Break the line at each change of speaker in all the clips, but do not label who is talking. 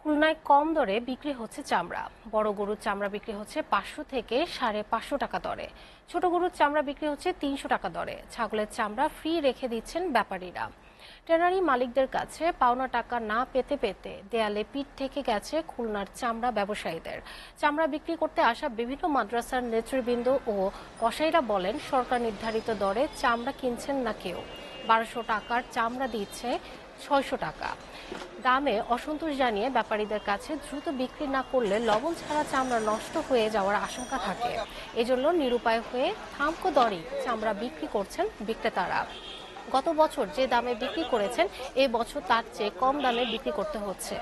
খুলনায় কম দরে বিক্রি হচ্ছে চামড়া। বড় গরুর চামড়া বিক্রি হচ্ছে 500 থেকে 550 টাকা দরে। ছোট গরুর চামড়া বিক্রি হচ্ছে 300 টাকা দরে। ছাগলের চামড়া ফ্রি রেখে দিচ্ছেন ব্যাপারীরা। ট্যানারি মালিকদের কাছে পাওনা টাকা না পেতে পেতে দেয়ালে পিঠ থেকে গেছে খুলনার চামড়া ব্যবসায়ীদের। চামড়া বিক্রি করতে আসা বিভিন্ন মাদ্রাসার নেতৃবৃন্দ ও কসাইরা বলেন, সরকার নির্ধারিত দরে চামড়া কিনছেন না কেউ। 1200 টাকার চামড়া দিচ্ছে 600 টাকা দামে। অসন্তোষ জানিয়ে ব্যাপারীদের কাছে দ্রুত বিক্রি না করলে লবণ ছাড়া চামড়া নষ্ট হয়ে যাওয়ার আশঙ্কা থাকে। এজন্য নিরুপায় হয়ে থামকো দরেই চামড়া বিক্রি করছেন বিক্রেতারা। গত বছর যে দামে বিক্রি করেছেন, এই বছর তার চেয়ে কম দামে বিক্রি করতে হচ্ছে।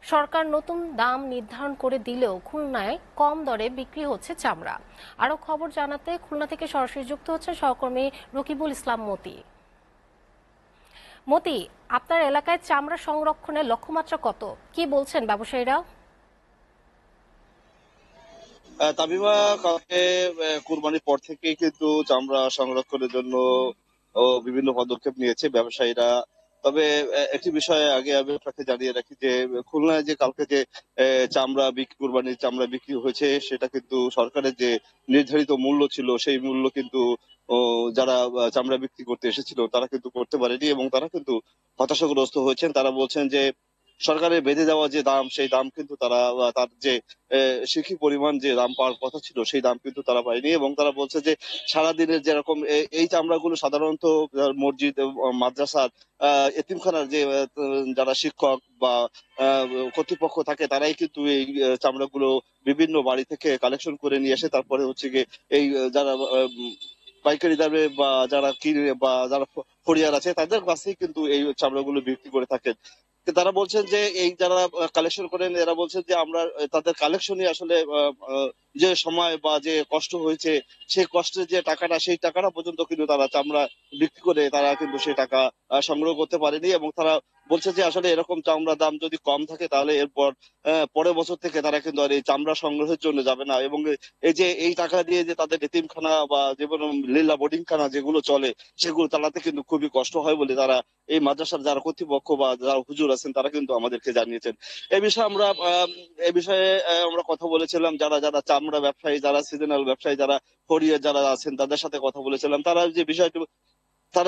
সরকার নতুন দাম নির্ধারণ করে দিলেও খুলনায় কম দরে বিক্রি হচ্ছে চামড়া। আরো খবর জানাতে খুলনা থেকে সরাসরি যুক্ত হচ্ছে সহকর্মী রকিবুল ইসলাম মতি। মতি, আপনার এলাকায় চামড়া সংরক্ষণের লক্ষ্যমাত্রা কত, কি বলছেন ব্যবসায়ীরা?
তামিমা, কালকে কুরবানির পর থেকেই কিন্তু চামড়া সংরক্ষণের জন্য বিভিন্ন পদক্ষেপ নিয়েছে ব্যবসায়ীরা। তবে একটি বিষয়ে আগে আমি আপনাকে জানিয়ে রাখি যে খুলনায় যে কালকে যে কুরবানির চামড়া বিক্রি হয়েছে, সেটা কিন্তু সরকারের যে নির্ধারিত মূল্য ছিল সেই মূল্য কিন্তু যারা চামড়া বিক্রি করতে এসেছিল তারা কিন্তু করতে পারেনি, এবং তারা কিন্তু হতাশাগ্রস্ত হয়েছেন। তারা বলছেন যে সরকারের বেঁধে দেওয়া যে দাম, সেই দাম কিন্তু তারা তার যে শিখি পরিমাণ যে দাম পাওয়ার কথা ছিল সেই দাম কিন্তু তারা পায়নি। এবং তারা বলছে যে সারাদিনের যেরকম এই চামড়াগুলো সাধারণত মসজিদ, মাদ্রাসার, এতিমখানার যে যারা শিক্ষক বা আহ, কর্তৃপক্ষ থাকে তারাই কিন্তু এই চামড়াগুলো বিভিন্ন বাড়ি থেকে কালেকশন করে নিয়ে এসে তারপরে হচ্ছে গিয়ে এই যারা পাইকারি দামে বা যারা কিনে বা যারা ফড়িয়ার আছে তাদের কাছেই কিন্তু এই চামড়াগুলো বিক্রি করে থাকেন। তো তারা বলছেন যে এই যারা কালেকশন করেন এরা বলছেন যে আমরা তাদের কালেকশনই আসলে যে সময় বা যে কষ্ট হয়েছে সেই কষ্টের যে টাকাটা, সেই টাকাটা পর্যন্ত কিন্তু তারা চামড়া বিক্রি করে তারা কিন্তু সেই টাকা সংগ্রহ করতে পারেনি। এবং তারা বলছে যে আসলে এরকম চামড়ার দাম যদি কম থাকে তাহলে এরপর পরের বছর থেকে তারা কিন্তু আর এই চামড়া সংগ্রহের জন্য যাবে না। এবং এই যে এই টাকা দিয়ে যে তাদের এতিমখানা বা যেমন লীলা বোর্ডিং খানা যেগুলো চলে সেগুলো চালাতে কিন্তু খুবই কষ্ট হয় বলে তারা এই মাদ্রাসার যারা কর্তৃপক্ষ বা যারা হুজুর আছেন তারা কিন্তু আমাদেরকে জানিয়েছেন। এই বিষয়ে আমরা আমরা কথা বলেছিলাম যারা যারা চামড়া ব্যবসায়ী, যারা সিজনাল ব্যবসায়ী, যারা ফড়িয়া যারা আছেন তাদের সাথে কথা বলেছিলাম। তারা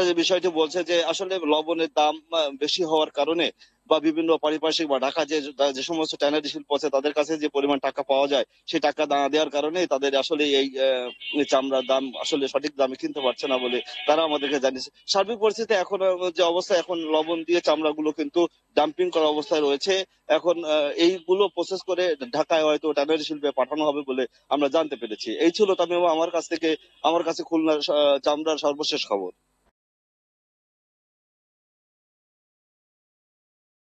যে বিষয়টি বলছে যে আসলে লবণের দাম বেশি হওয়ার কারণে বা বিভিন্ন পারিপার্শ্বিক বা ঢাকা যে যে সমস্ত ট্যানারি শিল্প আছে তাদের কাছে যে পরিমাণ টাকা পাওয়া যায় সেই টাকা না দেওয়ার কারণে তাদের আসলে এই চামড়ার দাম আসলে সঠিক দামে কিনতে পারছে না বলে তারা আমাদেরকে জানিয়েছে। সার্বিক পরিস্থিতি এখন যে অবস্থা, এখন লবণ দিয়ে চামড়াগুলো কিন্তু ডাম্পিং করা অবস্থায় রয়েছে। এখন এইগুলো প্রসেস করে ঢাকায় হয়তো ট্যানারি শিল্পে পাঠানো হবে বলে আমরা জানতে পেরেছি। এই ছিল তামিমা আমার কাছ থেকে, আমার কাছে খুলনার চামড়ার সর্বশেষ খবর।